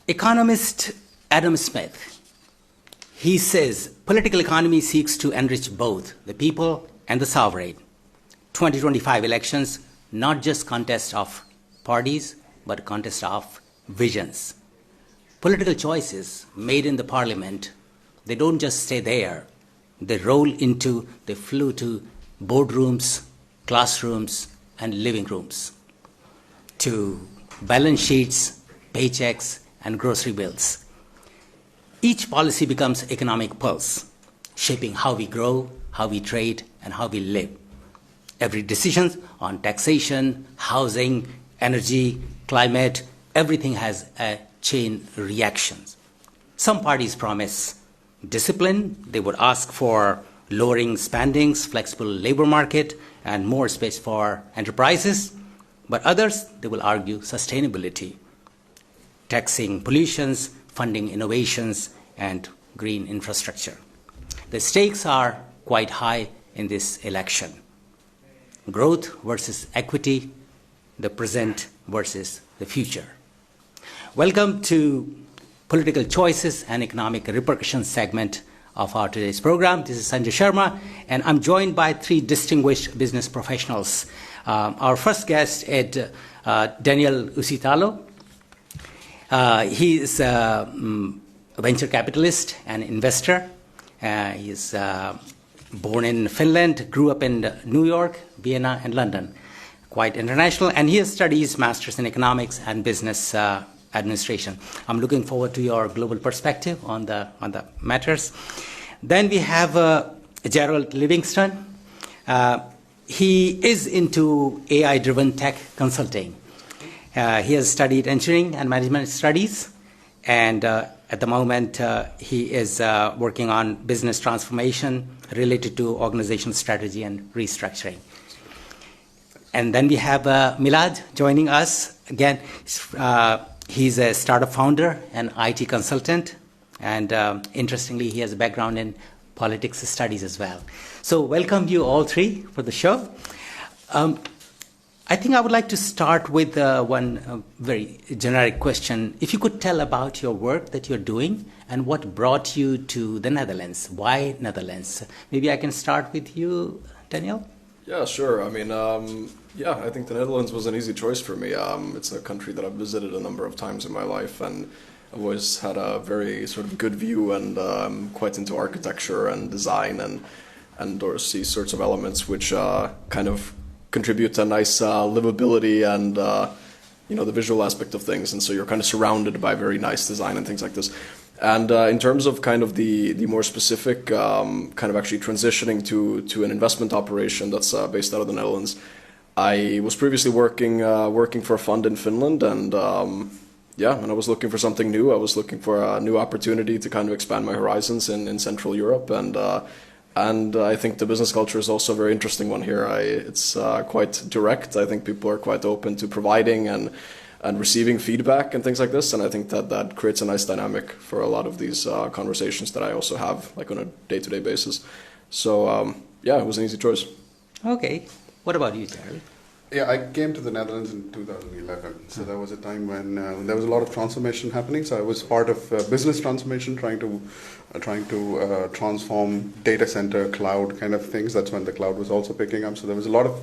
Economist Adam Smith, he says, political economy seeks to enrich both the people and the sovereign. 2025 elections, not just contest of parties, but a contest of visions. Political choices made in the parliament, they don't just stay there. They flew to boardrooms, classrooms, and living rooms, to balance sheets, paychecks, and grocery bills. Each policy becomes economic pulse, shaping how we grow, how we trade, and how we live. Every decision on taxation, housing, energy, climate, everything has a chain reactions. Some parties promise discipline. They would ask for lowering spendings, flexible labor market, and more space for enterprises. But others, they will argue sustainability, taxing pollutions, funding innovations, and green infrastructure. The stakes are quite high in this election. Growth versus equity, the present versus the future. Welcome to Political Choices and Economic Repercussions segment of our today's program. This is Sanjay Sharma, and I'm joined by three distinguished business professionals. Our first guest is Daniel Uusitalo. He is a venture capitalist and investor. He is born in Finland, grew up in New York, Vienna, and London. Quite international, and he studies masters in economics and business administration. I'm looking forward to your global perspective on the matters. Then we have Gerold Livingston. He is into AI-driven tech consulting. He has studied engineering and management studies, and at the moment he is working on business transformation related to organizational strategy and restructuring. And then we have Milad joining us. Again, he's a startup founder and IT consultant, and interestingly, he has a background in politics studies as well. So welcome you all three for the show. I think I would like to start with one very generic question. If you could tell about your work that you're doing and what brought you to the Netherlands. Why Netherlands? Maybe I can start with you, Daniel. Yeah, sure. I mean, I think the Netherlands was an easy choice for me. It's a country that I've visited a number of times in my life, and I've always had a very sort of good view, and quite into architecture and design and these sorts of elements which kind of contribute to nice livability and the visual aspect of things. And so you're kind of surrounded by very nice design and things like this. And in terms of kind of the more specific kind of actually transitioning to an investment operation that's based out of the Netherlands, I was previously working for a fund in Finland, and I was looking for something new. I was looking for a new opportunity to kind of expand my horizons in Central Europe, and I think the business culture is also a very interesting one here. It's quite direct. I think people are quite open to providing and receiving feedback and things like this, and I think that creates a nice dynamic for a lot of these conversations that I also have like on a day-to-day basis. So it was an easy choice. Okay. What about you, Gerold? Yeah, I came to the Netherlands in 2011. So there was a time when there was a lot of transformation happening. So I was part of business transformation, trying to transform data center, cloud kind of things. That's when the cloud was also picking up. So there was a lot of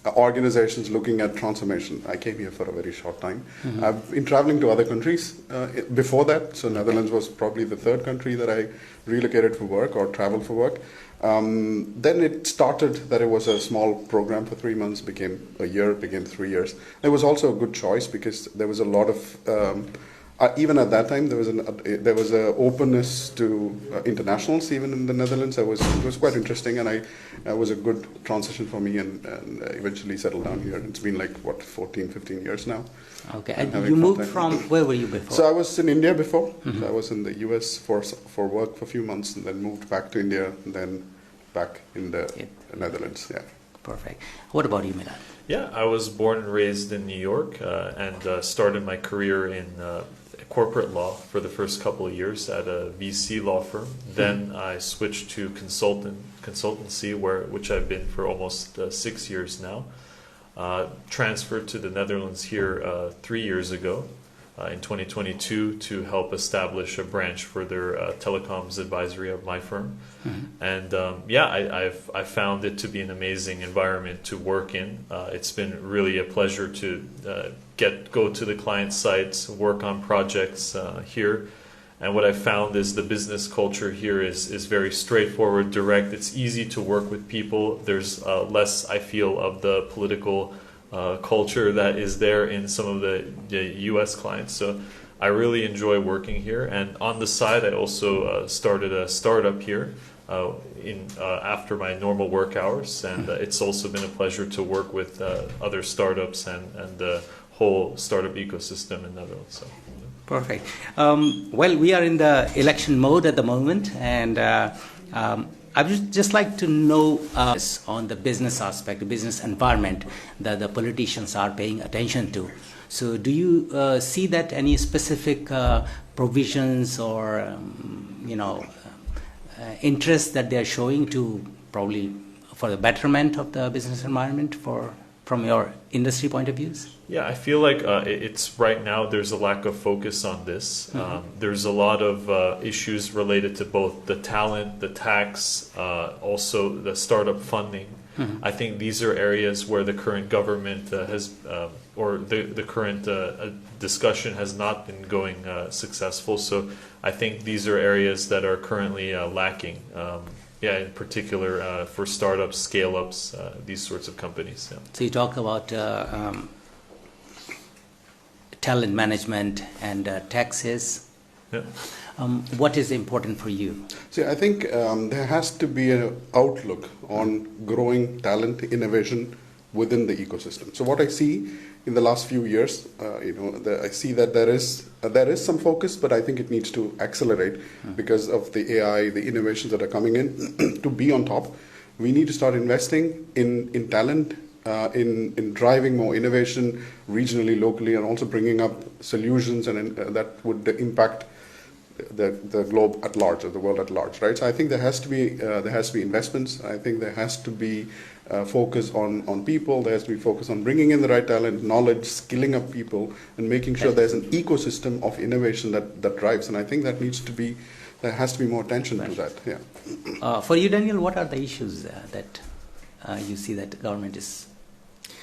organizations looking at transformation. I came here for a very short time. Mm-hmm. I've been traveling to other countries before that. So Netherlands was probably the third country that I relocated for work or traveled for work. Then it started that it was a small program for 3 months, became a year, became 3 years. It was also a good choice because there was a lot of, even at that time, there was a openness to internationals, even in the Netherlands. It was quite interesting, and it was a good transition for me, and eventually settled down here. It's been 14, 15 years now. Okay, and you moved from, where were you before? So I was in India before. Mm-hmm. So I was in the US for work for a few months, and then moved back to India, and then back in the Netherlands. Yeah. Perfect. What about you, Milad? Yeah, I was born and raised in New York, and started my career in corporate law for the first couple of years at a VC law firm. Then I switched to consultancy, which I've been for almost 6 years now. Transferred to the Netherlands here 3 years ago. in 2022 to help establish a branch for their telecoms advisory of my firm. And I've found it to be an amazing environment to work in. It's been really a pleasure to go to the client sites, work on projects here. And what I found is the business culture here is very straightforward, direct. It's easy to work with people. There's less, I feel, of the political culture that is there in some of the U.S. clients. So I really enjoy working here. And on the side, I also started a startup here after my normal work hours. And it's also been a pleasure to work with other startups and the whole startup ecosystem in Netherlands. So. Perfect. Well, we are in the election mode at the moment, and I would just like to know on the business aspect, the business environment that the politicians are paying attention to. So do you see that any specific provisions or, interest that they are showing to probably for the betterment of the business environment from your industry point of views? Yeah, I feel like it's right now there's a lack of focus on this. There's a lot of issues related to both the talent, the tax, also the startup funding. I think these are areas where the current government or the current discussion has not been going successful. So I think these are areas that are currently lacking. In particular for startups, scale-ups, these sorts of companies. Yeah. So you talk about talent management and taxes. Yeah. What is important for you? See, I think there has to be an outlook on growing talent innovation within the ecosystem. So what I see in the last few years, I see that there is some focus, but I think it needs to accelerate because of the AI, the innovations that are coming in. To be on top, we need to start investing in talent, in driving more innovation regionally, locally, and also bringing up solutions and that would impact the globe at large, or the world at large, right? So I think there has to be investments. I think there has to be focus on people. There has to be focus on bringing in the right talent, knowledge, skilling up people, and making sure there's an ecosystem of innovation that drives. And I think there has to be more attention to that. Yeah. For you, Daniel, what are the issues that you see that the government is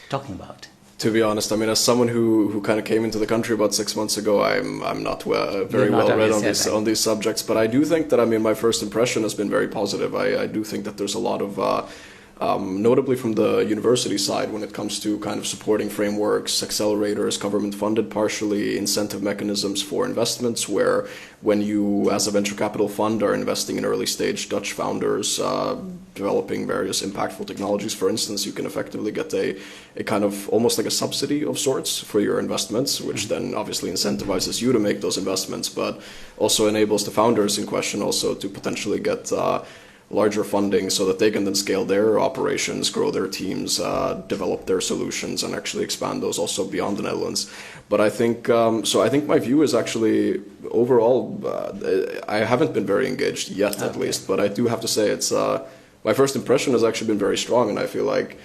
talking about? To be honest, I mean, as someone who kind of came into the country about 6 months ago, I'm not very well read on these subjects. But I do think that, I mean, my first impression has been very positive. I do think that there's a lot of, notably from the university side, when it comes to kind of supporting frameworks, accelerators, government funded partially, incentive mechanisms for investments, where when you, as a venture capital fund, are investing in early stage Dutch founders, developing various impactful technologies, for instance, you can effectively get a kind of almost like a subsidy of sorts for your investments, which then obviously incentivizes you to make those investments, but also enables the founders in question also to potentially get larger funding so that they can then scale their operations, grow their teams, develop their solutions, and actually expand those also beyond the Netherlands. But I think, I think my view is actually overall, I haven't been very engaged yet, at least, but I do have to say it's, my first impression has actually been very strong, and I feel like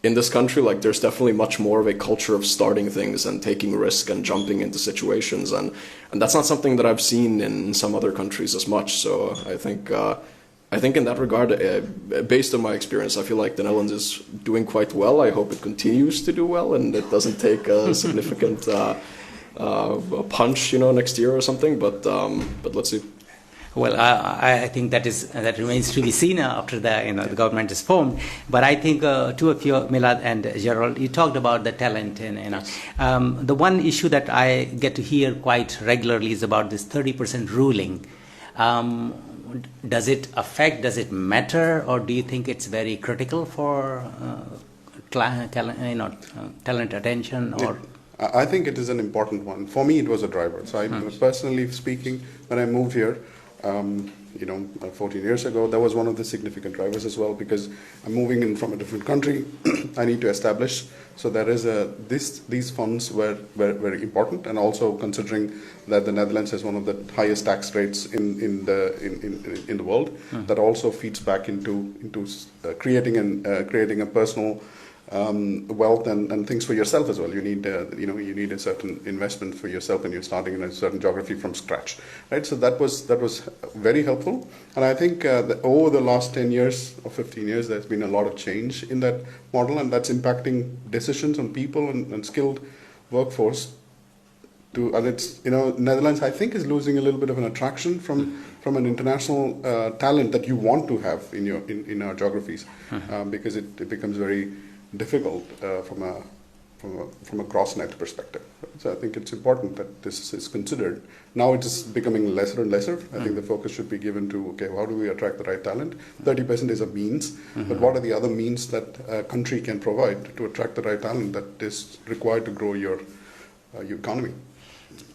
in this country, like there's definitely much more of a culture of starting things and taking risk and jumping into situations, and that's not something that I've seen in some other countries as much. So I think in that regard, based on my experience, I feel like the Netherlands is doing quite well. I hope it continues to do well and it doesn't take a significant punch, next year or something. But let's see. Well, I think that remains to be seen after the government is formed. But I think two of you, Milad and Gerold, you talked about the talent, and the one issue that I get to hear quite regularly is about this 30% ruling. Does it affect? Does it matter? Or do you think it's very critical for talent attention? Or I think it is an important one. For me, it was a driver. So I personally speaking, when I moved here, 14 years ago, that was one of the significant drivers as well, because I'm moving in from a different country. I need to establish. So there is these funds were very important, and also considering that the Netherlands has one of the highest tax rates in the world, that also feeds back into creating a personal wealth and things for yourself as well. You need you need a certain investment for yourself when you're starting in a certain geography from scratch, right? So that was very helpful, and I think that over the last 10 years or 15 years, there's been a lot of change in that model, and that's impacting decisions on people and skilled workforce. And it's Netherlands, I think, is losing a little bit of an attraction from an international talent that you want to have in our geographies, because it becomes very difficult from a cross-net perspective. So I think it's important that this is considered. Now it is becoming lesser and lesser. I think the focus should be given to, okay, how do we attract the right talent? 30% is a means, but what are the other means that a country can provide to attract the right talent that is required to grow your economy?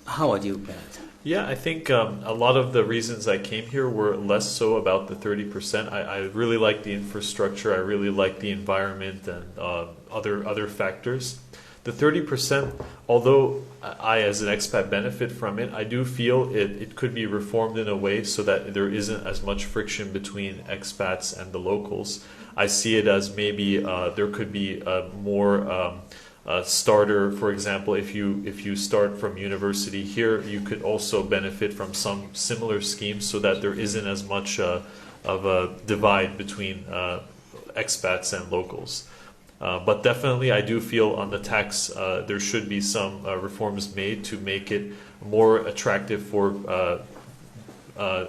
How are you, Milad? Yeah, I think a lot of the reasons I came here were less so about the 30%. I really like the infrastructure, I really like the environment and other factors. The 30%, although I as an expat benefit from it, I do feel it could be reformed in a way so that there isn't as much friction between expats and the locals. I see it as maybe there could be more starter, for example, if you start from university here, you could also benefit from some similar schemes so that there isn't as much of a divide between expats and locals. But definitely I do feel on the tax there should be some reforms made to make it more attractive for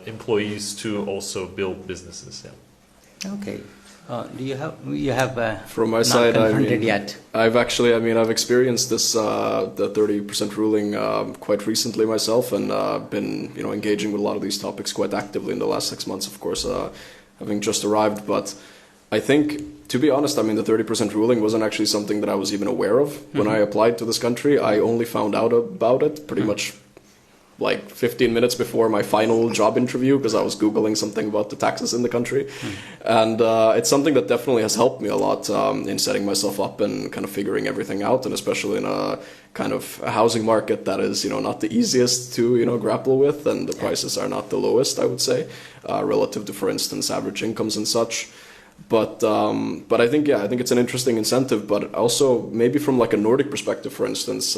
employees to also build businesses. Yeah. Okay. Do you have From my not side, confronted yet? I've experienced this the 30% ruling quite recently myself, and been engaging with a lot of these topics quite actively in the last 6 months. Of course, having just arrived, but I think, to be honest, the 30% ruling wasn't actually something that I was even aware of when I applied to this country. I only found out about it pretty much like 15 minutes before my final job interview, because I was Googling something about the taxes in the country. And it's something that definitely has helped me a lot in setting myself up and kind of figuring everything out, and especially in a kind of a housing market that is, not the easiest to, grapple with, and the prices are not the lowest, I would say, relative to, for instance, average incomes and such. But I think it's an interesting incentive, but also maybe from like a Nordic perspective, for instance,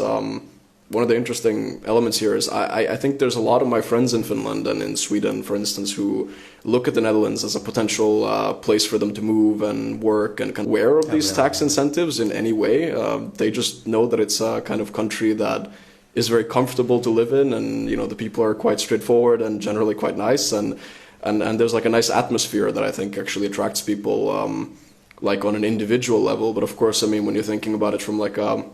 one of the interesting elements here is I think there's a lot of my friends in Finland and in Sweden, for instance, who look at the Netherlands as a potential place for them to move and work, and kind of aware of these tax incentives in any way. They just know that it's a kind of country that is very comfortable to live in, and the people are quite straightforward and generally quite nice, and there's like a nice atmosphere that I think actually attracts people like on an individual level. But of course, when you're thinking about it from like a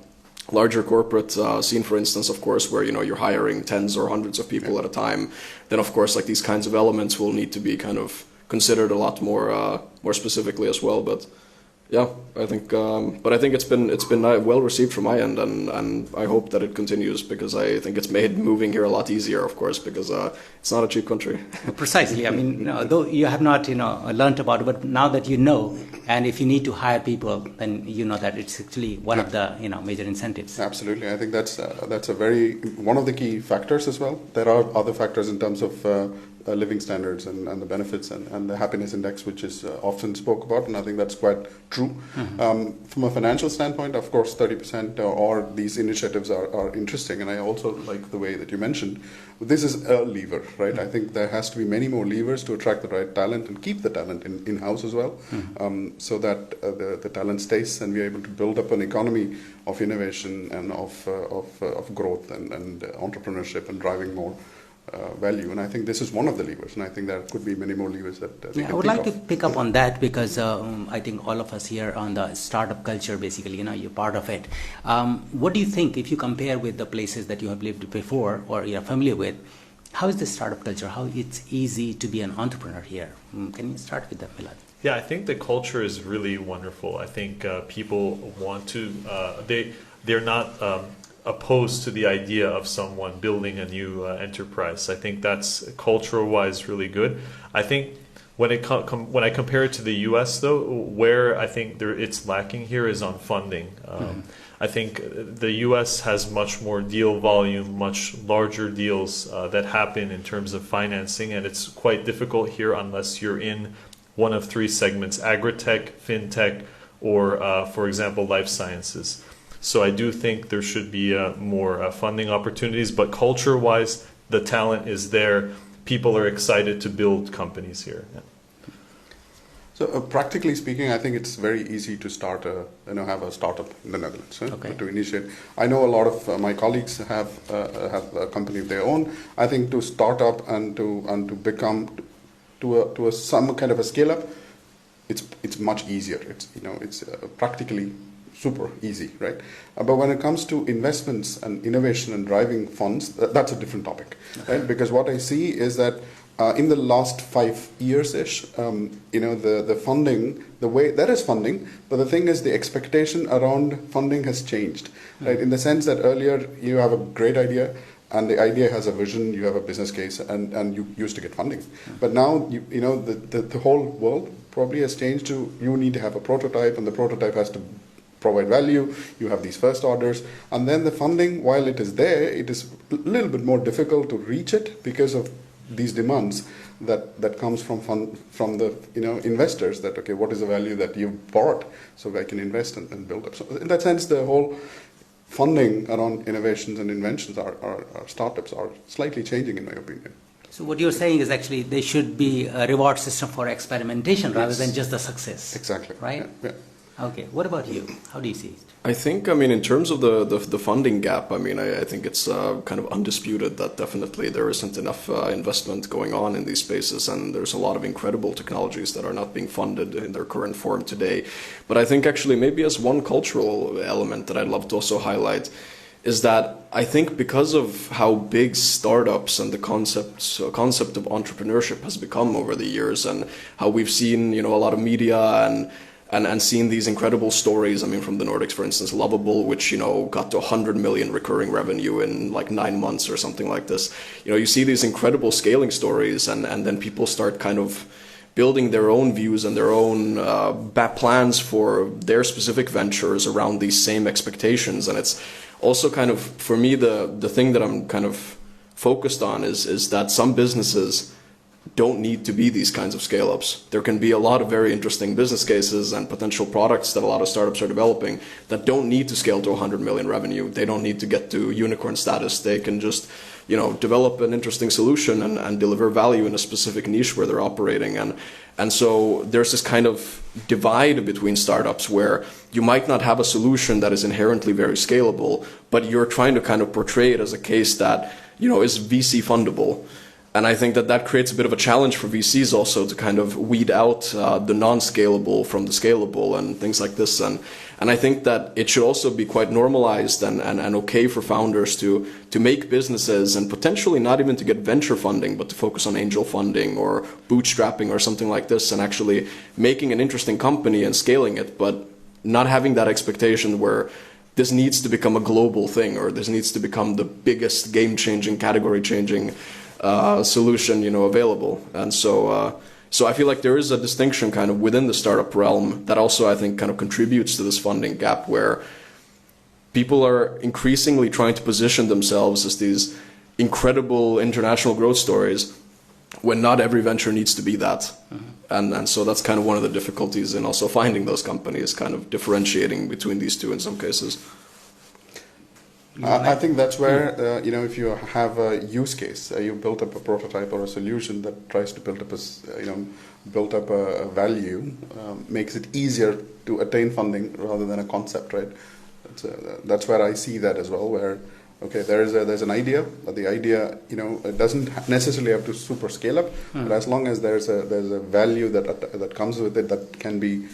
larger corporate scene, for instance, of course, where you're hiring tens or hundreds of people at a time, then of course like these kinds of elements will need to be kind of considered a lot more specifically as well. But yeah, I think it's been well received from my end, and I hope that it continues, because I think it's made moving here a lot easier, of course, because it's not a cheap country. Precisely. Though you have not learned about it, but now that you know, and if you need to hire people, then you know that it's actually one of the major incentives. Absolutely, I think that's a very one of the key factors as well. There are other factors in terms of living standards and the benefits and the happiness index, which is often spoke about, and I think that's quite true. From a financial standpoint, of course, 30% or these initiatives are interesting, and I also like the way that you mentioned this is a lever, right? I think there has to be many more levers to attract the right talent and keep the talent in-house as well, so that the talent stays, and we're able to build up an economy of innovation and of growth and entrepreneurship and driving more value. And I think this is one of the levers, and I think there could be many more levers that we can I would think like to pick up on that, because I think all of us here on the startup culture, basically, you're part of it. What do you think, if you compare with the places that you have lived before or you're familiar with, how is the startup culture? How it's easy to be an entrepreneur here? Can you start with that, Milad? Yeah, I think the culture is really wonderful. I think people want to, they're not opposed to the idea of someone building a new enterprise. I think that's cultural-wise really good. I think when I compare it to the U.S. though, where I think it's lacking here is on funding. I think the U.S. has much more deal volume, much larger deals that happen in terms of financing, and it's quite difficult here unless you're in one of three segments: agri-tech, fintech, or, for example, life sciences. So I do think there should be more funding opportunities, but culture-wise, the talent is there. People are excited to build companies here. Yeah. So practically speaking, I think it's very easy to start have a startup in the Netherlands. Okay. To initiate, I know a lot of my colleagues have a company of their own. I think to start up and to become some kind of a scale up, it's much easier. It's practically super easy, right? But when it comes to investments and innovation and driving funds, that's a different topic, right? Because what I see is that in the last 5 years-ish, the funding, the way there is funding, but the thing is the expectation around funding has changed, right? In the sense that earlier you have a great idea, and the idea has a vision, you have a business case, and you used to get funding. But now, the whole world probably has changed to you need to have a prototype, and the prototype has to provide value, you have these first orders, and then the funding, while it is there, it is a little bit more difficult to reach it because of these demands that comes from the investors, that okay, what is the value that you've bought so I can invest and build up. So in that sense, the whole funding around innovations and inventions our startups are slightly changing, in my opinion. So what you're saying is actually there should be a reward system for experimentation rather than just the success. Exactly. Right? Yeah. Okay. What about you? How do you see it? I think, in terms of the funding gap, I think it's kind of undisputed that definitely there isn't enough investment going on in these spaces, and there's a lot of incredible technologies that are not being funded in their current form today. But I think actually maybe as one cultural element that I'd love to also highlight is that I think because of how big startups and the concept of entrepreneurship has become over the years, and how we've seen, a lot of media and seen these incredible stories. From the Nordics, for instance, Lovable, which, got to 100 million recurring revenue in like 9 months or something like this. You see these incredible scaling stories, and then people start kind of building their own views and their own plans for their specific ventures around these same expectations. And it's also kind of, for me, the thing that I'm kind of focused on is that some businesses don't need to be these kinds of scale-ups. There can be a lot of very interesting business cases and potential products that a lot of startups are developing that don't need to scale to 100 million revenue. They don't need to get to unicorn status. They can just, develop an interesting solution and deliver value in a specific niche where they're operating. And so there's this kind of divide between startups where you might not have a solution that is inherently very scalable, but you're trying to kind of portray it as a case that, is VC fundable. And I think that creates a bit of a challenge for VCs also to kind of weed out the non-scalable from the scalable and things like this. And I think that it should also be quite normalized and okay for founders to make businesses and potentially not even to get venture funding, but to focus on angel funding or bootstrapping or something like this, and actually making an interesting company and scaling it, but not having that expectation where this needs to become a global thing, or this needs to become the biggest game-changing, category-changing solution, available. And so I feel like there is a distinction kind of within the startup realm that also I think kind of contributes to this funding gap, where people are increasingly trying to position themselves as these incredible international growth stories when not every venture needs to be that. Mm-hmm. And so that's kind of one of the difficulties in also finding those companies, kind of differentiating between these two in some cases. I think that's where, if you have a use case, you built up a prototype or a solution that tries to build up a value, makes it easier to attain funding rather than a concept, right? That's where I see that as well, where, okay, there's an idea, but the idea, it doesn't necessarily have to super scale up, but as long as there's a value that comes with it that can be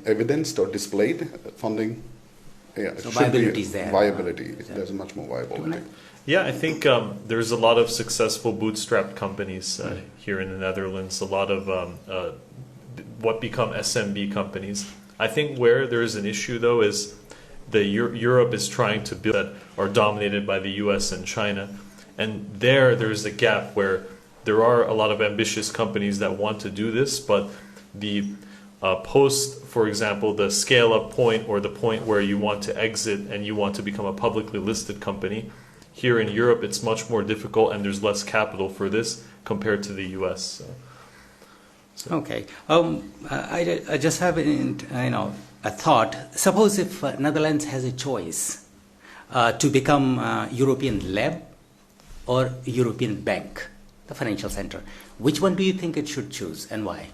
evidenced or displayed, funding. Yeah, so viability is there. Viability. There's much more viability. Yeah, I think there's a lot of successful bootstrapped companies here in the Netherlands, a lot of what become SMB companies. I think where there is an issue, though, is Europe is trying to build that are dominated by the US and China. And there's a gap where there are a lot of ambitious companies that want to do this, but the post, for example, the scale-up point or the point where you want to exit and you want to become a publicly listed company, here in Europe it's much more difficult and there's less capital for this compared to the US. Okay. I just have a thought. Suppose if Netherlands has a choice to become European lab or European bank, the financial center, which one do you think it should choose and why?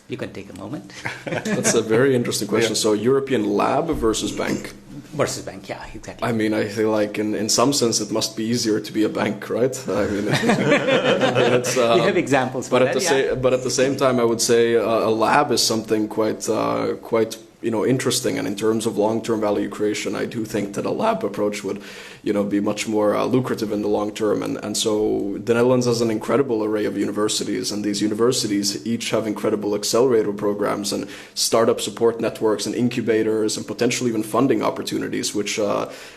You can take a moment. That's a very interesting question. So European lab versus bank. Versus bank, yeah, exactly. I mean, I feel like in some sense it must be easier to be a bank, right? I mean, it's, you have examples for but that, but at the same time, I would say a lab is something quite interesting, and in terms of long-term value creation, I do think that a lab approach would be much more lucrative in the long term, and so the Netherlands has an incredible array of universities, and these universities each have incredible accelerator programs and startup support networks and incubators and potentially even funding opportunities, which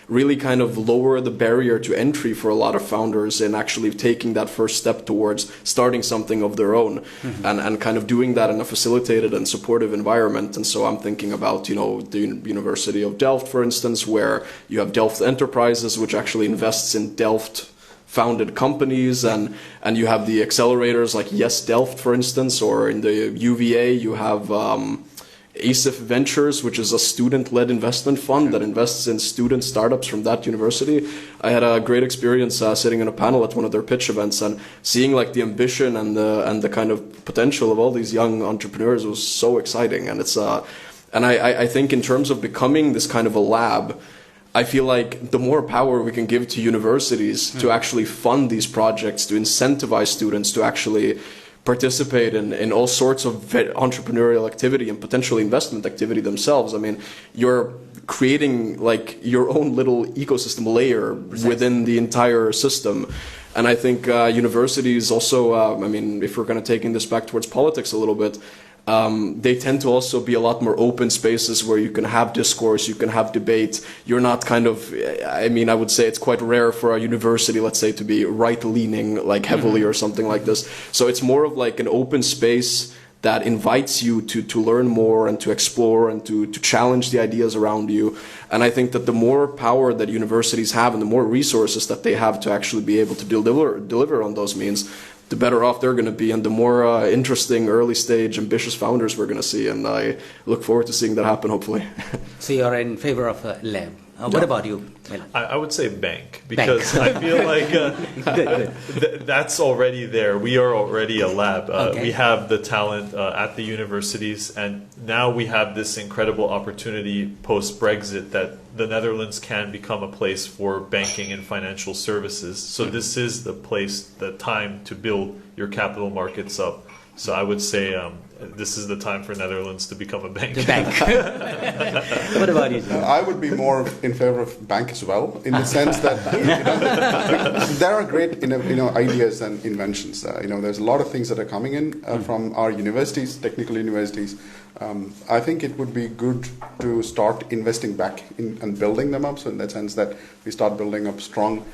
really kind of lower the barrier to entry for a lot of founders in actually taking that first step towards starting something of their own, and kind of doing that in a facilitated and supportive environment. And so I'm thinking about the University of Delft, for instance, where you have Delft Enterprises, which actually invests in Delft founded companies, and you have the accelerators like Yes Delft, for instance, or in the UVA you have ASIF Ventures, which is a student-led investment fund that invests in student startups from that university. I had a great experience sitting in a panel at one of their pitch events and seeing like the ambition and the kind of potential of all these young entrepreneurs was so exciting. And it's and I think in terms of becoming this kind of a lab, I feel like the more power we can give to universities to actually fund these projects, to incentivize students to actually participate in all sorts of entrepreneurial activity and potentially investment activity themselves. I mean, you're creating like your own little ecosystem layer within the entire system. And I think universities also, I mean, if we're kind of taking this back towards politics a little bit, they tend to also be a lot more open spaces where you can have discourse, you can have debate. You're not kind of, I mean, I would say it's quite rare for a university, let's say, to be right-leaning like heavily or something like this. So it's more of like an open space that invites you to learn more and to explore and to challenge the ideas around you. And I think that the more power that universities have and the more resources that they have to actually be able to deliver on those means, the better off they're going to be, and the more interesting, early stage, ambitious founders we're going to see. And I look forward to seeing that happen, hopefully. So you're in favor of a lab. What about you, Milad? I would say bank, because I feel like that's already there. We are already a lab. We have the talent at the universities, and now we have this incredible opportunity post-Brexit that the Netherlands can become a place for banking and financial services. So this is the place, the time to build your capital markets up. So I would say this is the time for Netherlands to become a bank. The bank. What about you, Gerold? I would be more in favor of bank as well, in the sense that there are great ideas and inventions. There's a lot of things that are coming in from our universities, technical universities. I think it would be good to start investing back in and building them up. So in that sense that we start building up strong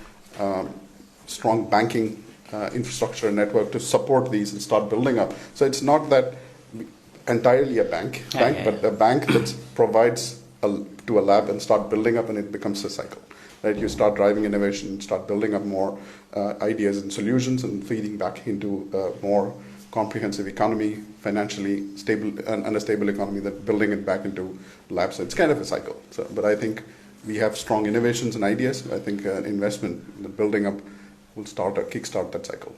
banking infrastructure network to support these and start building up. So it's not that entirely a bank, but a bank that provides to a lab and start building up, and it becomes a cycle. Right? You start driving innovation, start building up more ideas and solutions, and feeding back into a more comprehensive economy, financially stable and a stable economy, that building it back into labs. So it's kind of a cycle. So, but I think we have strong innovations and ideas. I think investment, the building up, will kickstart that cycle,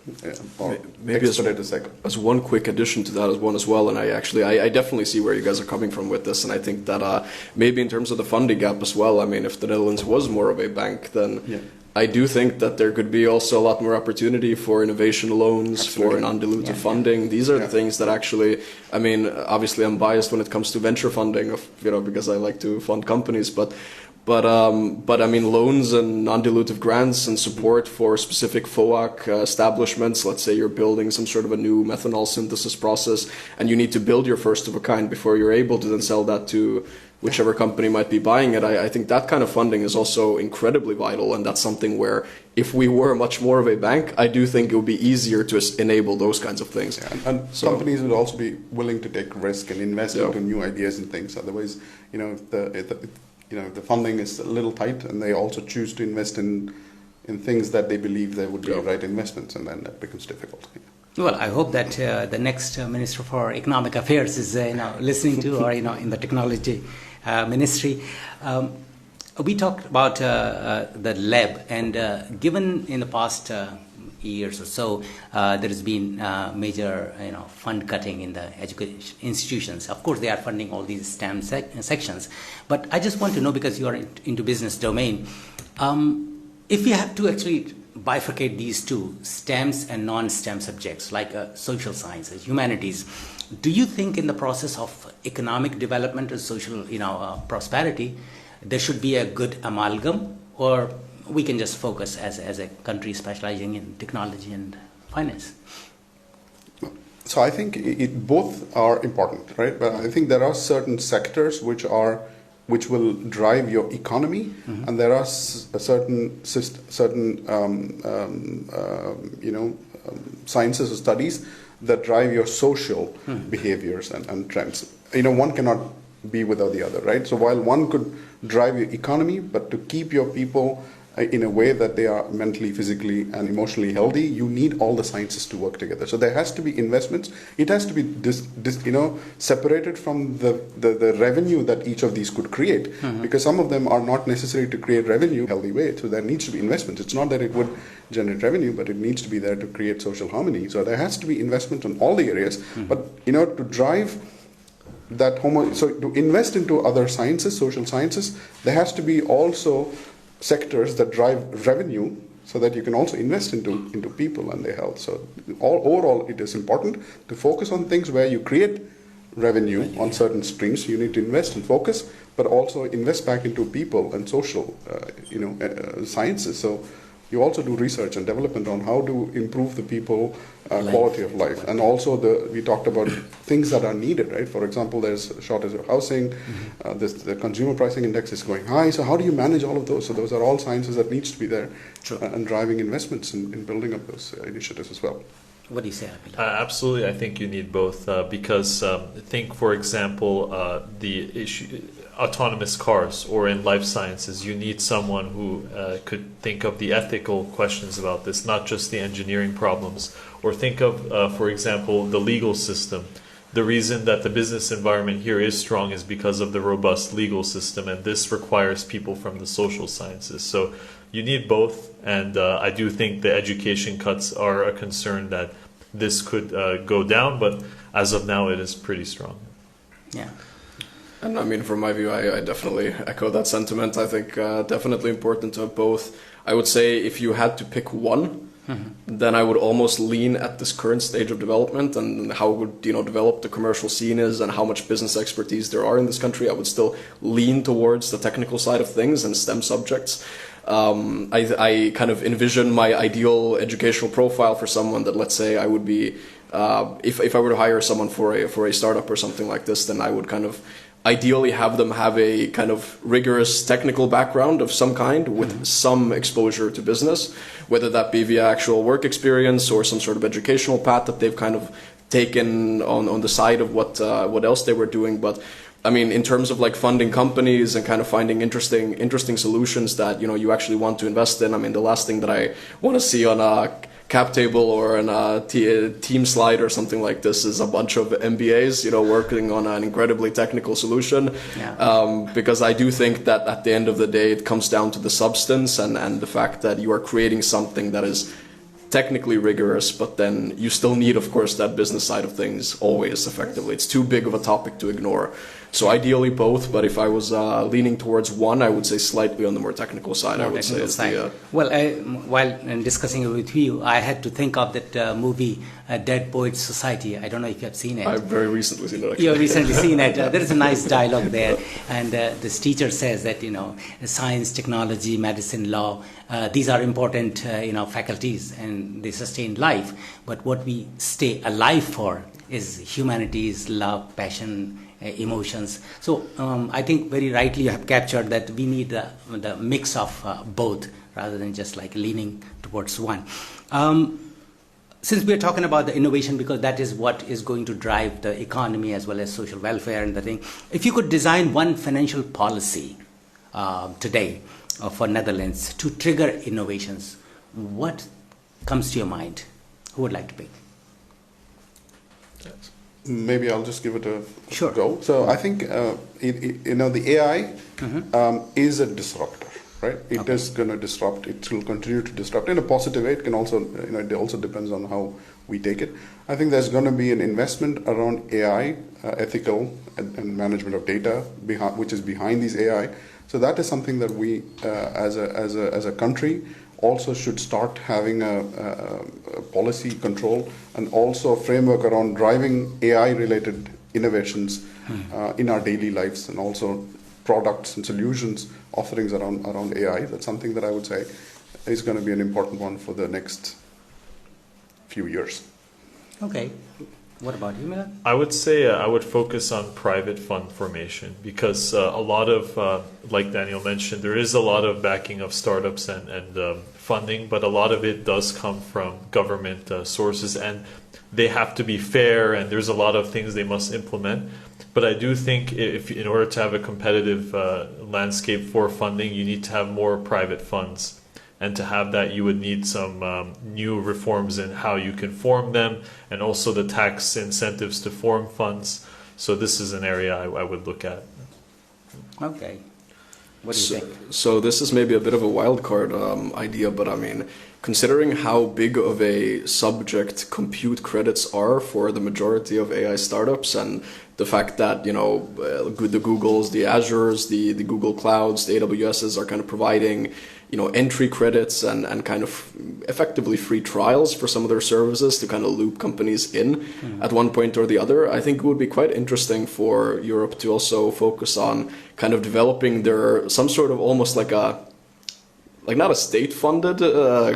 or maybe expedite the cycle. As one quick addition to that as well, and I definitely see where you guys are coming from with this, and I think that maybe in terms of the funding gap as well, I mean, if the Netherlands was more of a bank, then I do think that there could be also a lot more opportunity for innovation loans, for an undiluted funding. These are the things that actually, I mean, obviously I'm biased when it comes to venture funding, because I like to fund companies, but I mean, loans and non-dilutive grants and support for specific FOAC establishments. Let's say you're building some sort of a new methanol synthesis process, and you need to build your first of a kind before you're able to then sell that to whichever company might be buying it. I think that kind of funding is also incredibly vital, and that's something where if we were much more of a bank, I do think it would be easier to enable those kinds of things. Yeah, and companies would also be willing to take risk and invest into new ideas and things. Otherwise, if the funding is a little tight, and they also choose to invest in things that they believe they would be right investments, and then that becomes difficult. Well, I hope that the next Minister for Economic Affairs is listening to, or in the technology ministry. We talked about the lab, and given in the past years or so, there has been major fund cutting in the education institutions. Of course, they are funding all these STEM sections, but I just want to know, because you are into business domain, if you have to actually bifurcate these two, STEMs and non-STEM subjects like social sciences, humanities, do you think in the process of economic development and social prosperity, there should be a good amalgam, or we can just focus as a country specializing in technology and finance? So I think both are important, right? But I think there are certain sectors which will drive your economy, and there are certain sciences or studies that drive your social behaviors and trends. One cannot be without the other, right? So while one could drive your economy, but to keep your people in a way that they are mentally, physically, and emotionally healthy, you need all the sciences to work together. So there has to be investments. It has to be separated from the revenue that each of these could create, because some of them are not necessary to create revenue in a healthy way. So there needs to be investments. It's not that it would generate revenue, but it needs to be there to create social harmony. So there has to be investment on all the areas. But to drive that so to invest into other sciences, social sciences, there has to be also sectors that drive revenue, so that you can also invest into people and their health. So overall, it is important to focus on things where you create revenue on certain streams. You need to invest and focus, but also invest back into people and social sciences. So you also do research and development on how to improve the people quality of life, and also we talked about things that are needed, right? For example, there's a shortage of housing, the consumer pricing index is going high, so how do you manage all of those? So those are all sciences that needs to be there, and driving investments in building up those initiatives as well. What do you say, absolutely, I think you need both, because think, for example, the issue autonomous cars, or in life sciences, you need someone who could think of the ethical questions about this, not just the engineering problems. Or think of, for example, the legal system. The reason that the business environment here is strong is because of the robust legal system, and this requires people from the social sciences. So you need both, and I do think the education cuts are a concern that this could go down, but as of now it is pretty strong. Yeah. And I mean, from my view, I definitely echo that sentiment. I think definitely important to have both. I would say if you had to pick one, then I would almost lean at this current stage of development and how good develop the commercial scene is and how much business expertise there are in this country. I would still lean towards the technical side of things and STEM subjects. I kind of envision my ideal educational profile for someone that, let's say, I would be if I were to hire someone for a startup or something like this, then I would kind of ideally have them have a kind of rigorous technical background of some kind with some exposure to business, whether that be via actual work experience or some sort of educational path that they've kind of taken on the side of what else they were doing. But I mean, in terms of like funding companies and kind of finding interesting solutions that you actually want to invest in, I mean, the last thing that I want to see on a cap table or on a team slide or something like this is a bunch of MBAs, working on an incredibly technical solution. Yeah. Because I do think that at the end of the day, it comes down to the substance and the fact that you are creating something that is technically rigorous, but then you still need, of course, that business side of things always effectively. It's too big of a topic to ignore. So ideally both, but if I was leaning towards one, I would say slightly on the more technical side. More I would say is the. Well, while discussing it with you, I had to think of that movie, Dead Poets Society. I don't know if you have seen it. I've very recently seen it. Actually. You've recently seen it. There is a nice dialogue there, and this teacher says that science, technology, medicine, law, these are important faculties, and they sustain life. But what we stay alive for is humanities, love, passion, emotions. So I think very rightly you have captured that we need the mix of both rather than just like leaning towards one. Since we are talking about the innovation, because that is what is going to drive the economy as well as social welfare and the thing, if you could design one financial policy today for Netherlands to trigger innovations, what comes to your mind? Who would like to pick? Maybe I'll just give it a Sure. go. So I think the AI is a disruptor, right? It is going to disrupt. It will continue to disrupt in a positive way. It can also, it also depends on how we take it. I think there's going to be an investment around AI, ethical and management of data, which is behind these AI. So that is something that we, as a country, also should start having a policy control and also a framework around driving AI-related innovations in our daily lives, and also products and solutions offerings around AI. That's something that I would say is going to be an important one for the next few years. Okay. What about you, Milad? I would say I would focus on private fund formation, because a lot of, like Daniel mentioned, there is a lot of backing of startups and funding, but a lot of it does come from government sources, and they have to be fair, and there's a lot of things they must implement. But I do think if in order to have a competitive landscape for funding, you need to have more private funds. And to have that, you would need some new reforms in how you can form them, and also the tax incentives to form funds. So this is an area I would look at. Okay. What do you think? So this is maybe a bit of a wild card idea, but I mean, considering how big of a subject compute credits are for the majority of AI startups, and the fact that, the Googles, the Azures, the Google Clouds, the AWSs are kind of providing, entry credits and kind of effectively free trials for some of their services to kind of loop companies in at one point or the other. I think it would be quite interesting for Europe to also focus on kind of developing some sort of almost like not a state-funded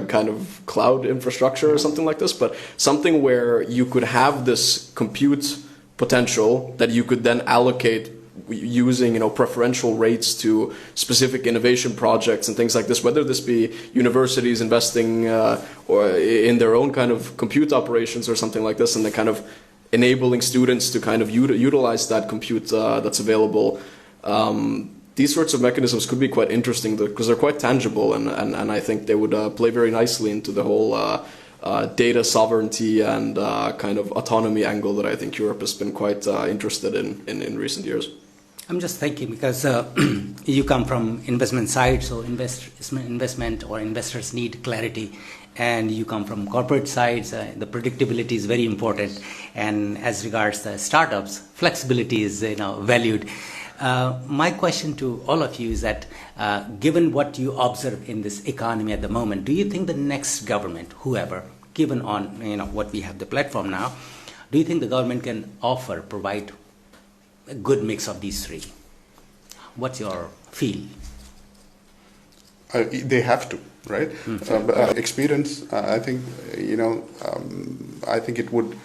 kind of cloud infrastructure or something like this, but something where you could have this compute potential that you could then allocate using preferential rates to specific innovation projects and things like this, whether this be universities investing or in their own kind of compute operations or something like this, and then kind of enabling students to kind of utilize that compute that's available. These sorts of mechanisms could be quite interesting because they're quite tangible, and I think they would play very nicely into the whole data sovereignty and kind of autonomy angle that I think Europe has been quite interested in recent years. I'm just thinking because you come from investment side, so investment or investors need clarity, and you come from corporate sides. The predictability is very important, and as regards the startups, flexibility is valued. My question to all of you is that, given what you observe in this economy at the moment, do you think the next government, whoever, given on what we have the platform now, do you think the government can provide a good mix of these three? What's your feel? They have to, right? Experience. I think I think it would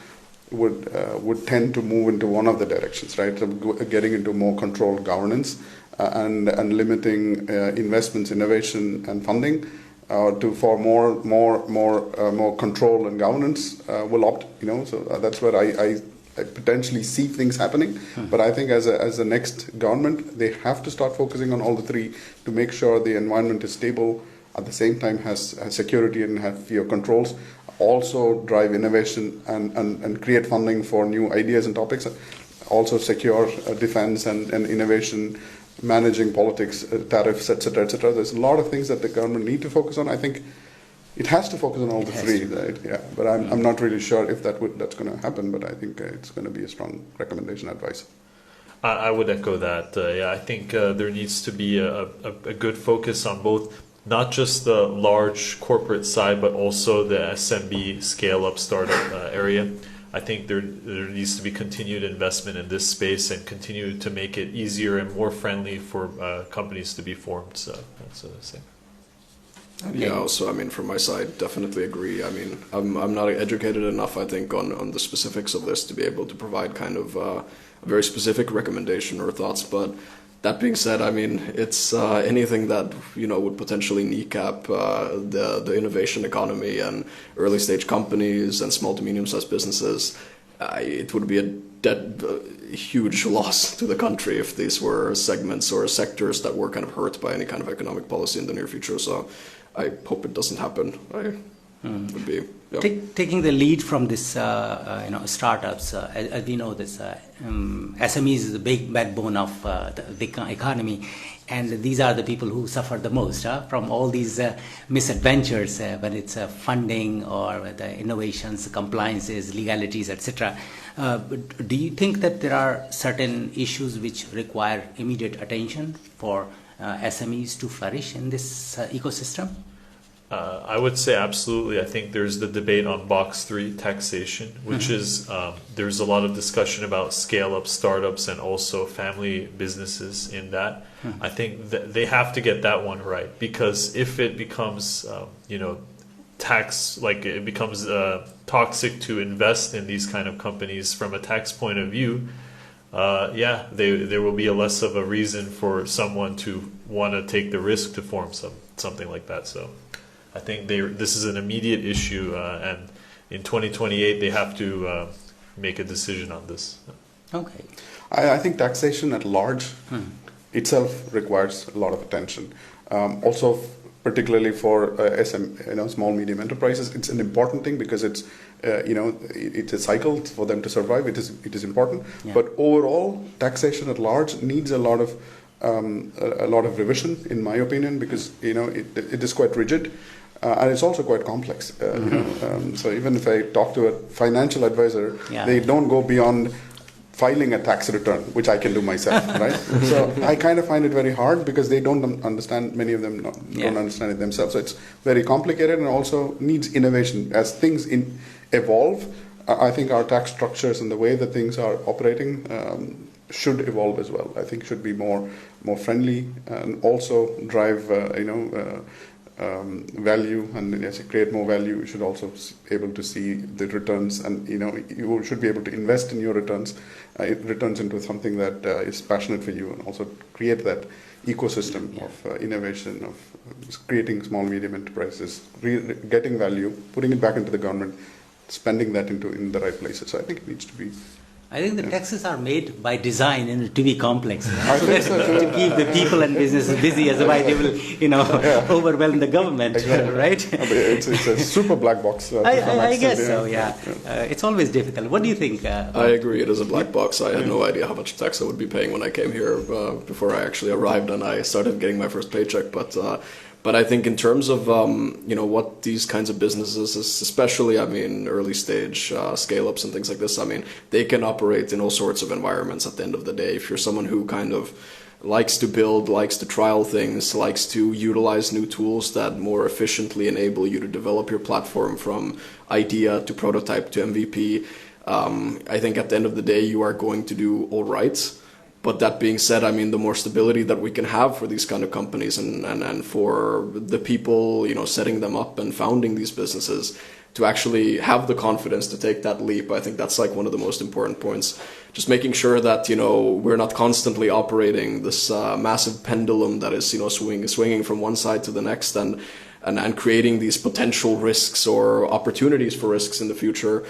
tend to move into one of the directions, right? So getting into more controlled governance and limiting investments, innovation, and funding for more control and governance will opt. So that's where I potentially see things happening. But I think as the next government, they have to start focusing on all the three to make sure the environment is stable, at the same time has security and have your controls, also drive innovation and create funding for new ideas and topics, also secure defense and innovation, managing politics, tariffs, etc., etc. There's a lot of things that the government need to focus on. I think it has to focus on all the three, right? Yeah, but I'm not really sure if that's going to happen. But I think it's going to be a strong recommendation, advice. I would echo that. I think there needs to be a good focus on both, not just the large corporate side, but also the SMB scale-up startup area. I think there needs to be continued investment in this space and continue to make it easier and more friendly for companies to be formed. So that's what I say. Okay. Yeah, also, from my side, definitely agree. I'm not educated enough, I think, on the specifics of this to be able to provide kind of a very specific recommendation or thoughts. But that being said, it's anything that would potentially kneecap the innovation economy and early stage companies and small to medium sized businesses. It would be a huge loss to the country if these were segments or sectors that were kind of hurt by any kind of economic policy in the near future. So I hope it doesn't happen. would be. Yeah. Taking the lead from this, startups, as we know, this SMEs is the big backbone of the economy, and these are the people who suffer the most from all these misadventures when it's funding or the innovations, compliances, legalities, etc. Do you think that there are certain issues which require immediate attention for SMEs to flourish in this ecosystem? I would say absolutely. I think there's the debate on box 3, taxation, which is there's a lot of discussion about scale-up startups and also family businesses in that. I think that they have to get that one right, because if it becomes, tax, like it becomes toxic to invest in these kind of companies from a tax point of view, there will be a less of a reason for someone to want to take the risk to form something like that. So I think this is an immediate issue, and in 2028 they have to make a decision on this. Okay. I think taxation at large itself requires a lot of attention. Also, particularly for small medium enterprises, it's an important thing because it's it's a cycle for them to survive. It is important, but overall taxation at large needs a lot of revision, in my opinion, because it is quite rigid. And it's also quite complex. So even if I talk to a financial advisor, they don't go beyond filing a tax return, which I can do myself, right? So I kind of find it very hard because they don't understand, many of them don't understand it themselves. So it's very complicated and also needs innovation. As things evolve, I think our tax structures and the way that things are operating should evolve as well. I think should be more friendly and also drive, value, and as you create more value, you should also be able to see the returns, and you should be able to invest in your returns into something that is passionate for you, and also create that ecosystem of innovation, of creating small medium enterprises, getting value, putting it back into the government, spending that in the right places. So I think it needs to be. I think the taxes are made by design to be complex. I think so, to keep the people and businesses busy, otherwise they will, overwhelm the government, right? It's a super black box. I guess so. It's always difficult. What do you think? I agree. It is a black box. I had no idea how much tax I would be paying when I came here before I actually arrived and I started getting my first paycheck. But I think in terms of what these kinds of businesses, especially early stage scale-ups and things like this, they can operate in all sorts of environments at the end of the day. If you're someone who kind of likes to build, likes to trial things, likes to utilize new tools that more efficiently enable you to develop your platform from idea to prototype to MVP, I think at the end of the day you are going to do all right. But that being said, the more stability that we can have for these kind of companies and for the people, setting them up and founding these businesses to actually have the confidence to take that leap, I think that's like one of the most important points. Just making sure that, we're not constantly operating this massive pendulum that is, swinging from one side to the next and creating these potential risks or opportunities for risks in the future.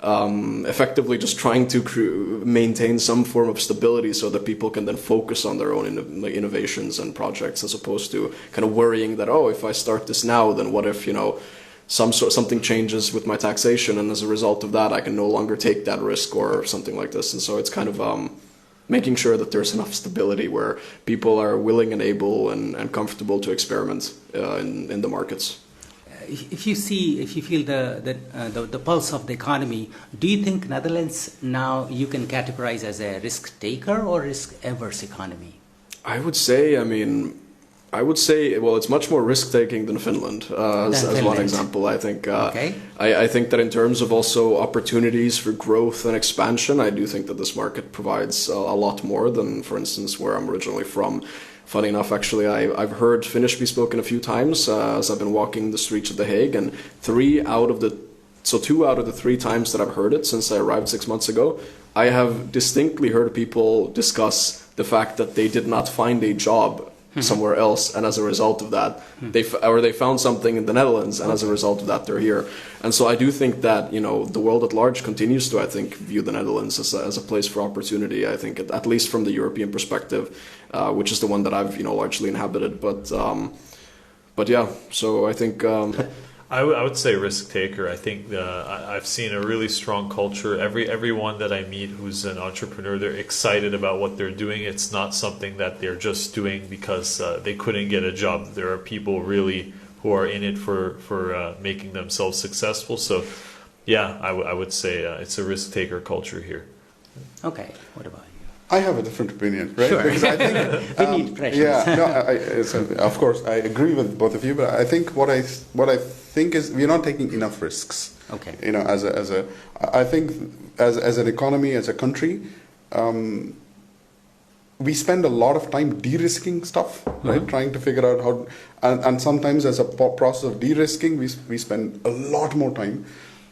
Effectively just trying to maintain some form of stability so that people can then focus on their own innovations and projects, as opposed to kind of worrying that, if I start this now, then what if, something changes with my taxation, and as a result of that I can no longer take that risk or something like this. And so it's kind of making sure that there's enough stability where people are willing and able and comfortable to experiment in the markets. If you feel the pulse of the economy, do you think Netherlands now you can categorize as a risk taker or risk averse economy? I would say, well, it's much more risk taking than Finland, as one example. I think. I think that in terms of also opportunities for growth and expansion, I do think that this market provides a lot more than, for instance, where I'm originally from. Funny enough, actually, I've heard Finnish be spoken a few times as I've been walking the streets of The Hague, and 2 out of the 3 times that I've heard it since I arrived 6 months ago, I have distinctly heard people discuss the fact that they did not find a job somewhere else, and as a result of that, they found something in the Netherlands, and as a result of that, they're here. And so I do think that the world at large continues to, I think, view the Netherlands as a place for opportunity. I think at least from the European perspective, which is the one that I've largely inhabited. But yeah, so I think. I would say risk taker. I think I've seen a really strong culture. Everyone that I meet who's an entrepreneur, they're excited about what they're doing. It's not something that they're just doing because they couldn't get a job. There are people really who are in it for making themselves successful. So, yeah, I would say it's a risk taker culture here. Okay, what about you? I have a different opinion, right? Sure. Because I think We need pressure. yeah, no, so of course I agree with both of you, but I think what I think is we're not taking enough risks. Okay. You know, I think as an economy, as a country, we spend a lot of time de-risking stuff, right? Trying to figure out how, and sometimes as a process of de-risking, we spend a lot more time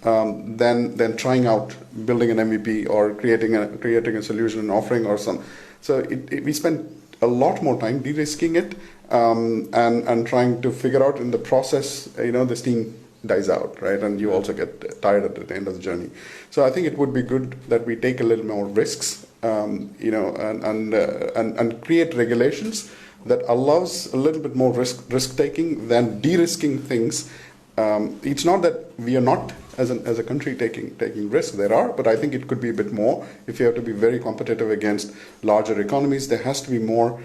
than trying out building an MVP or creating a solution, an offering or some. So we spend a lot more time de-risking it and trying to figure out in the process. You know, the steam dies out, right? And you also get tired at the end of the journey. So I think it would be good that we take a little more risks, you know, and create regulations that allows a little bit more risk taking than de-risking things. It's not that we are not as a country taking risks. There are, but I think it could be a bit more. If you have to be very competitive against larger economies, there has to be more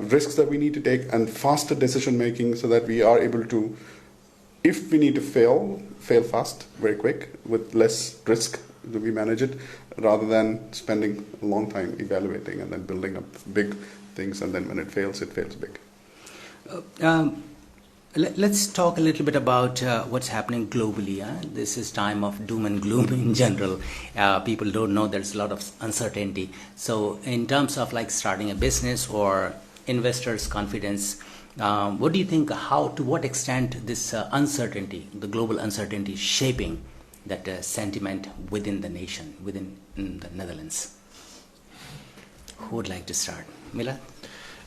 risks that we need to take and faster decision making so that we are able to, if we need to fail fast, very quick, with less risk, do we manage it, rather than spending a long time evaluating and then building up big things, and then when it fails big. Let's talk a little bit about what's happening globally. This is time of doom and gloom in general. People don't know, there's a lot of uncertainty. So in terms of like starting a business or investors' confidence, what do you think, to what extent this uncertainty, the global uncertainty is shaping that sentiment within the nation, within the Netherlands? Who would like to start? Milad?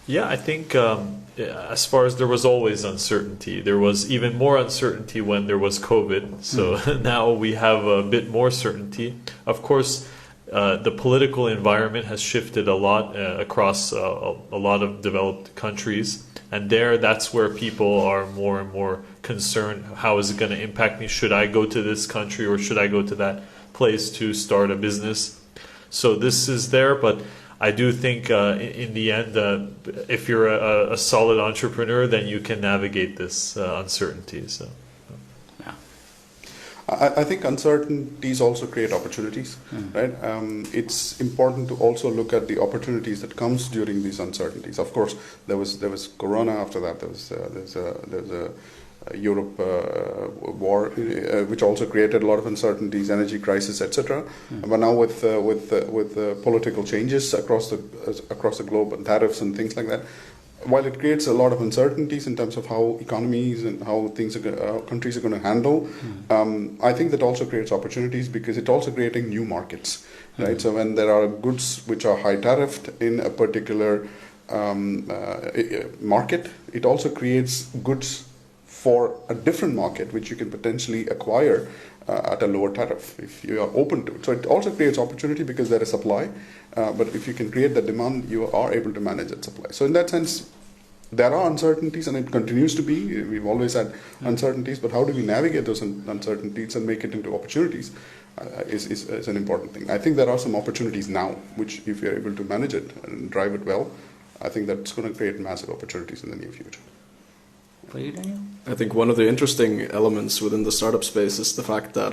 Yeah, I think as far as there was always uncertainty, there was even more uncertainty when there was COVID. So now we have a bit more certainty. Of course, the political environment has shifted a lot across a lot of developed countries. And that's where people are more and more concerned. How is it going to impact me? Should I go to this country or should I go to that place to start a business? So this is there, but I do think in the end, if you're a solid entrepreneur, then you can navigate this uncertainty. So, Yeah. I think uncertainties also create opportunities, right? It's important to also look at the opportunities that comes during these uncertainties. Of course, there was Corona. After that, there's a Europe war, which also created a lot of uncertainties, energy crisis, etc. But now with political changes across the globe and tariffs and things like that, while it creates a lot of uncertainties in terms of how economies and how countries are going to handle, I think that also creates opportunities because it's also creating new markets, right? So when there are goods which are high tariffed in a particular market, it also creates goods for a different market which you can potentially acquire at a lower tariff if you are open to it. So it also creates opportunity because there is supply, but if you can create the demand, you are able to manage that supply. So in that sense, there are uncertainties and it continues to be. We've always had uncertainties, but how do we navigate those uncertainties and make it into opportunities is an important thing. I think there are some opportunities now, which if you're able to manage it and drive it well, I think that's going to create massive opportunities in the near future. For you, Daniel? I think one of the interesting elements within the startup space is the fact that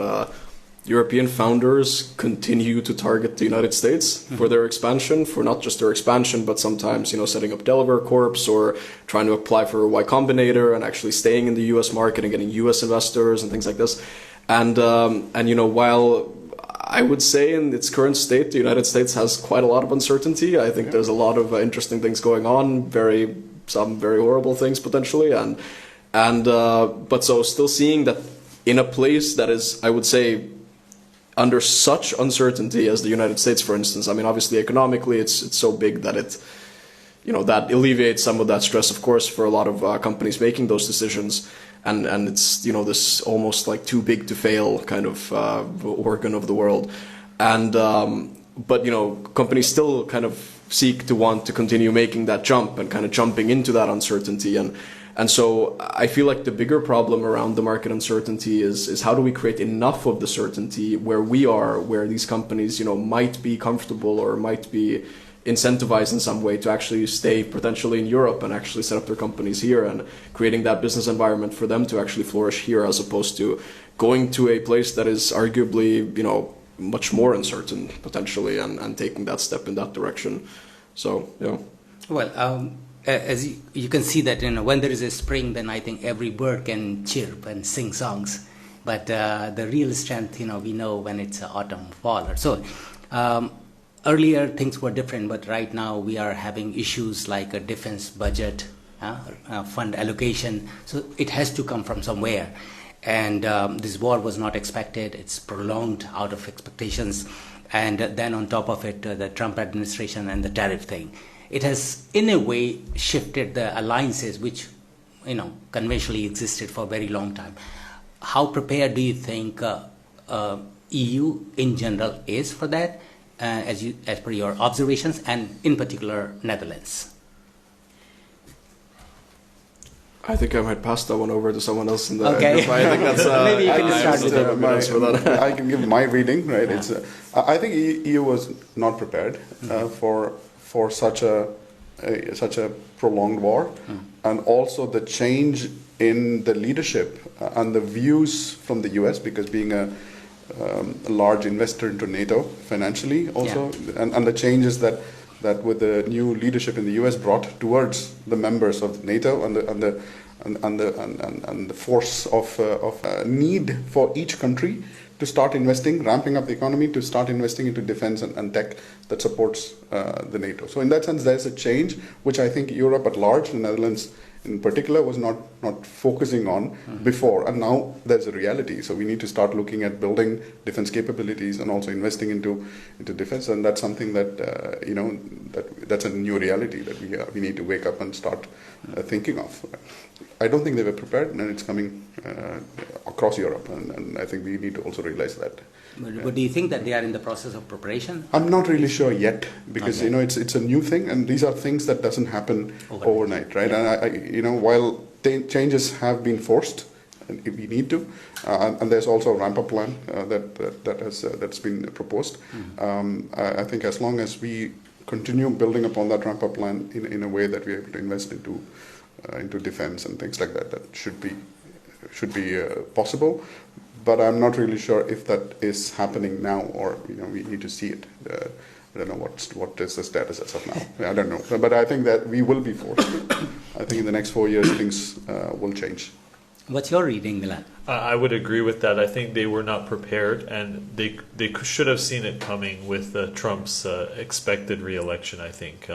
European founders continue to target the United States for their expansion, for not just their expansion, but sometimes, setting up Delaware Corps or trying to apply for a Y Combinator and actually staying in the US market and getting US investors and things like this. And while I would say in its current state, the United States has quite a lot of uncertainty. I think there's a lot of interesting things going on, some very horrible things potentially, but so still seeing that in a place that is, I would say, under such uncertainty as the United States, for instance. I mean, obviously economically, it's so big that that alleviates some of that stress, of course, for a lot of companies making those decisions, and it's this almost like too big to fail kind of organ of the world, but companies still kind of want to continue making that jump and kind of jumping into that uncertainty, and And so I feel like the bigger problem around the market uncertainty is how do we create enough of the certainty where we are, where these companies, might be comfortable or might be incentivized in some way to actually stay potentially in Europe and actually set up their companies here, and creating that business environment for them to actually flourish here, as opposed to going to a place that is arguably, much more uncertain potentially, and taking that step in that direction. So, yeah. Well, as you can see that when there is a spring, then I think every bird can chirp and sing songs. But the real strength, we know when it's autumn, fall. So earlier things were different, but right now we are having issues like a defense budget, fund allocation. So it has to come from somewhere. And this war was not expected. It's prolonged out of expectations. And then on top of it, the Trump administration and the tariff thing. It has, in a way, shifted the alliances which, conventionally existed for a very long time. How prepared do you think EU in general is for that, as per your observations, and in particular Netherlands? I think I might pass that one over to someone else in the Okay. group. I think that's Maybe you can start with I can give my reading, right? Yeah. I think EU was not prepared for such a prolonged war, and also the change in the leadership and the views from the US, because being a large investor into NATO financially also, and the changes that with the new leadership in the US brought towards the members of NATO, and the force of need for each country to start investing, ramping up the economy, to start investing into defense and tech that supports the NATO. So in that sense, there's a change which I think Europe at large, the Netherlands in particular, was not focusing on before, and now there's a reality. So we need to start looking at building defense capabilities and also investing into defense, and that's something that that's a new reality that we need to wake up and start thinking of. I don't think they were prepared, and it's coming across Europe, and I think we need to also realize that. But do you think that they are in the process of preparation? I'm not really sure yet, because it's a new thing, and these are things that doesn't happen overnight, right? Yeah. And while changes have been forced, and we need to, and there's also a ramp-up plan that's been proposed. I think as long as we continue building upon that ramp-up plan in a way that we're able to invest into defense and things like that, that should be possible. But I'm not really sure if that is happening now, or we need to see it. I don't know what is the status as of now. I don't know, but I think that we will be forced. I think in the next 4 years things will change. What's your reading, Milad? I would agree with that. I think they were not prepared, and they should have seen it coming with Trump's expected re-election, I think.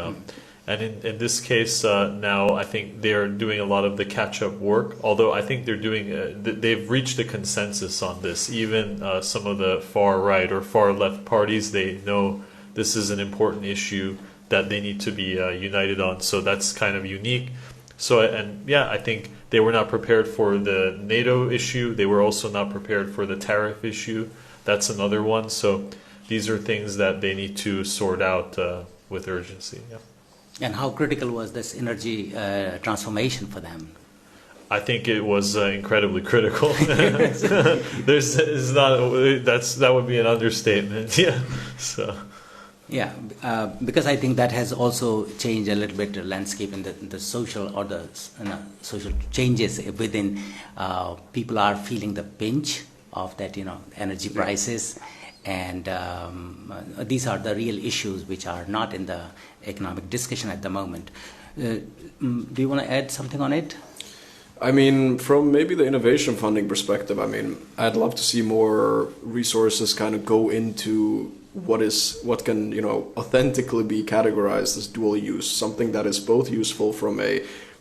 And in this case, now I think they're doing a lot of the catch-up work, although I think they've reached a consensus on this. Even some of the far-right or far-left parties, they know this is an important issue that they need to be united on. So that's kind of unique. So, I think they were not prepared for the NATO issue. They were also not prepared for the tariff issue. That's another one. So these are things that they need to sort out with urgency. Yeah. And how critical was this energy transformation for them? I think it was incredibly critical. That would be an understatement. Yeah. So. Yeah, because I think that has also changed a little bit the landscape in the social or the social changes within. People are feeling the pinch of that, energy prices, and these are the real issues which are not in the economic discussion at the moment. Do you want to add something on it? I mean, from maybe the innovation funding perspective, I'd love to see more resources kind of go into what can authentically be categorized as dual use, something that is both useful from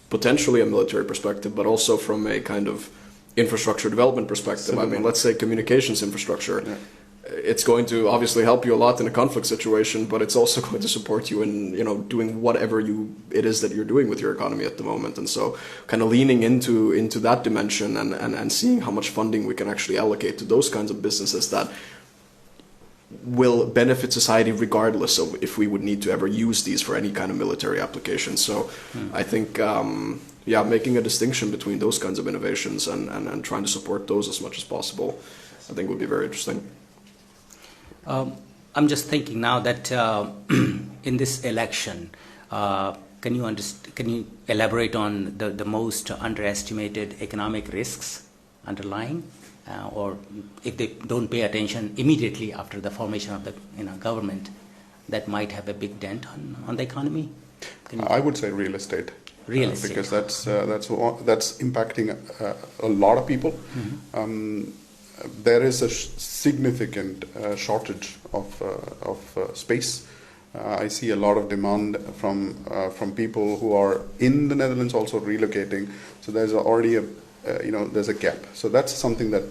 potentially a military perspective, but also from a kind of infrastructure development perspective. Let's say communications infrastructure. Yeah. It's going to obviously help you a lot in a conflict situation, but it's also going to support you in doing whatever it is that you're doing with your economy at the moment. And so kind of leaning into that dimension and seeing how much funding we can actually allocate to those kinds of businesses that will benefit society regardless of if we would need to ever use these for any kind of military application. So I think yeah, making a distinction between those kinds of innovations and trying to support those as much as possible, I think would be very interesting. I'm just thinking now that in this election, can you elaborate on the most underestimated economic risks underlying, or if they don't pay attention immediately after the formation of the government, that might have a big dent on the economy? I would say real estate. Real estate. Because that's impacting a lot of people. There is a significant shortage of space. I see a lot of demand from people who are in the Netherlands also relocating. So there's already there's a gap. So that's something that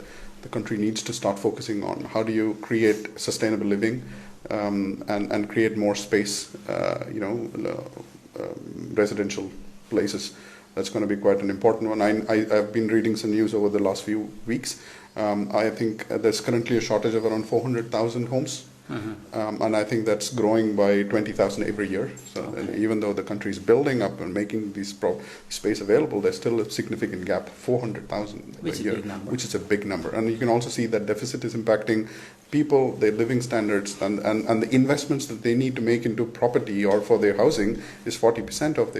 the country needs to start focusing on. How do you create sustainable living and create more space? Residential places. That's going to be quite an important one. I've been reading some news over the last few weeks. I think there's currently a shortage of around 400,000 homes. And I think that's growing by 20,000 every year. So even though the country is building up and making this space available, there's still a significant gap, 400,000 a year, which is a big number. And you can also see that deficit is impacting people, their living standards, and the investments that they need to make into property or for their housing is 40% of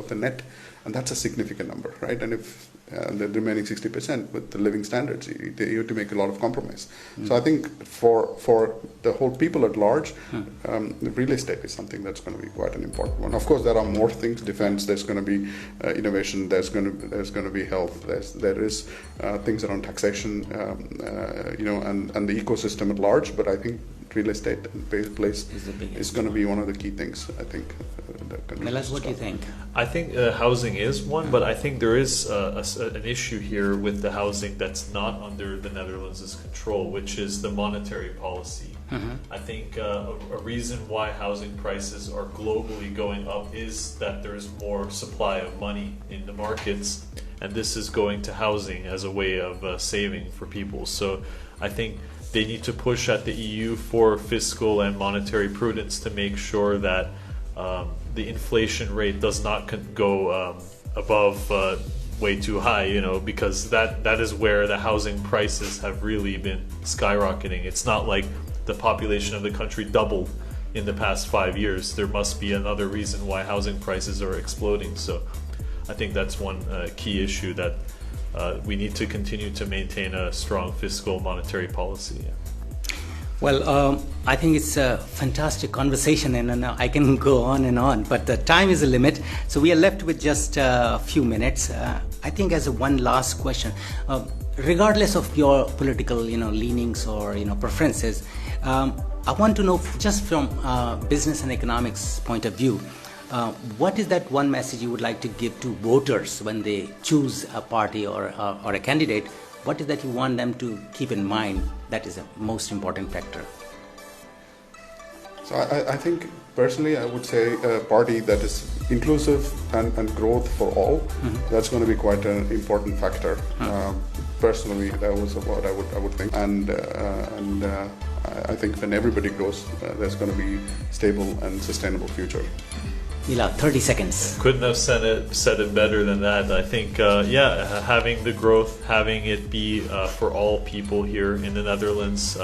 the net, and that's a significant number, right? And if the remaining 60% with the living standards, you have to make a lot of compromise. So I think for the whole people at large, real estate is something that's going to be quite an important one. Of course, there are more things: defense. There's going to be innovation. There's going to be health. There is things around taxation, and the ecosystem at large. But I think real estate place is going to be one of the key things. I think. Milad, what do you think? I think housing is one, but I think there is an issue here with the housing that's not under the Netherlands' control, which is the monetary policy. I think a reason why housing prices are globally going up is that there's more supply of money in the markets, and this is going to housing as a way of saving for people. So I think they need to push at the EU for fiscal and monetary prudence to make sure that the inflation rate does not go above way too high, because that is where the housing prices have really been skyrocketing. It's not like the population of the country doubled in the past 5 years. There must be another reason why housing prices are exploding. So I think that's one key issue, that we need to continue to maintain a strong fiscal monetary policy. Yeah. Well, I think it's a fantastic conversation, and I can go on and on, but the time is a limit, so we are left with just a few minutes. I think as one last question, regardless of your political, leanings or preferences, I want to know, just from business and economics point of view, what is that one message you would like to give to voters when they choose a party or a candidate? What is that you want them to keep in mind that is the most important factor? So I think personally I would say a party that is inclusive and growth for all, that's going to be quite an important factor. Personally, that was what I would think. And I think when everybody grows, there's going to be stable and sustainable future. Milad, 30 seconds. Couldn't have said it better than that. I think, having the growth, having it be for all people here in the Netherlands,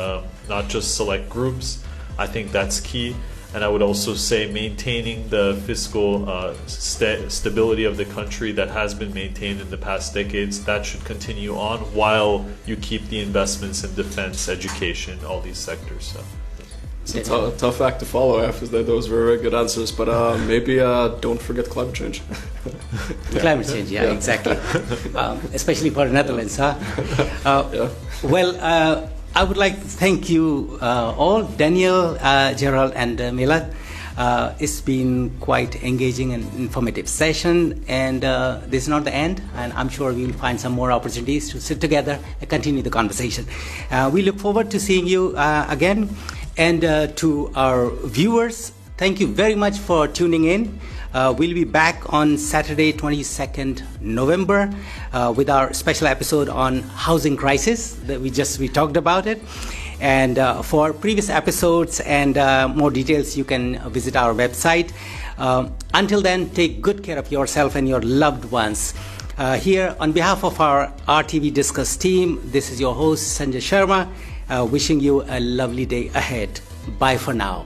not just select groups, I think that's key. And I would also say maintaining the fiscal stability of the country that has been maintained in the past decades, that should continue on while you keep the investments in defense, education, all these sectors. So. It's a tough act to follow after that. Those were very good answers, but maybe don't forget climate change. Climate change, yeah. Exactly. Especially for the Netherlands, huh? Well, I would like to thank you all, Daniel, Gerold, and Milad. It's been quite engaging and informative session, and this is not the end, and I'm sure we will find some more opportunities to sit together and continue the conversation. We look forward to seeing you again. And to our viewers, thank you very much for tuning in. We'll be back on Saturday, 22nd November, with our special episode on housing crisis that we talked about it. And for previous episodes and more details, you can visit our website. Until then, take good care of yourself and your loved ones. Here, on behalf of our RTV Discuss team, this is your host, Sanjay Sharma, wishing you a lovely day ahead. Bye for now.